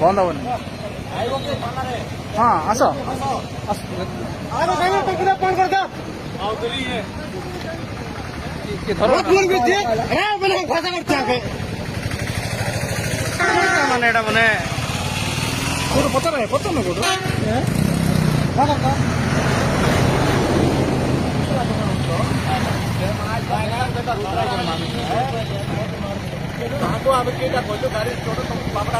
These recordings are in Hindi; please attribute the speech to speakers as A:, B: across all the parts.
A: बंद हेनी हाँ आस माने पता ना कोट गाड़ी पापड़ा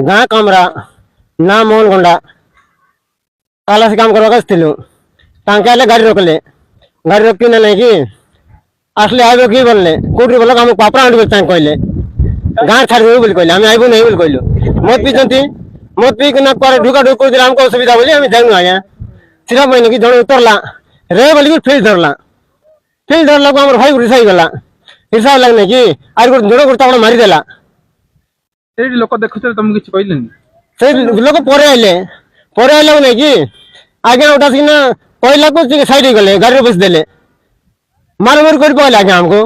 B: गाँ कमरा ना मोहनगोंडा काला से काम करवा गाड़ी रोकले गाड़ी रोक नहीं कि असले आइब कि बोलले कोटी बोल हम पापड़ा आंटी कहले गाँ छाड़ बोली कहले आम आइबू नहीं बोली कहलु मत पीछे मत पी ढुका ढुक कर हमको असुविधा बोली जानू आज्ञा सीधा बहन कि जड़े उतरला रे बोल फिर धरला भाई रिसाई गला रिसा लगने कि आर जोड़ गोटे मारिदेला
A: लोक देखुते तुमको किसी कहले
B: से लोक पर आइले नहीं कि आज्ञा उठा सीना कहला को साइड गले गाड़ी बस देले मार मार कर पहले आज्ञा हमको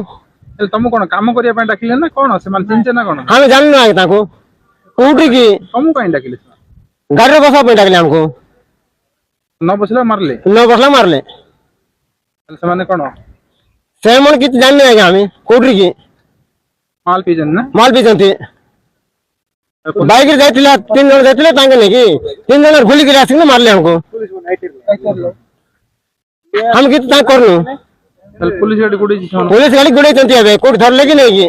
A: तुम कौन काम करने डाकिले ना कौन से माने चिंचे ना कौन
B: हमें जानना है ताको कोठी की
A: तुम कहीं डाकिले
B: गाड़ी बसा पे डाकिले हमको
A: न बसला मारले से माने कौन
B: से मन कित जानने आज्ञा हमें कोठी की
A: माल पीजन ना
B: माल पीजन बाइक जाइए 3 जन जाइए नहीं कि 3 जन भूल कर आसिक मारले हमको हम कित करनु पुलिस गाड़ी गुड़े कोट धरले कि नहीं कि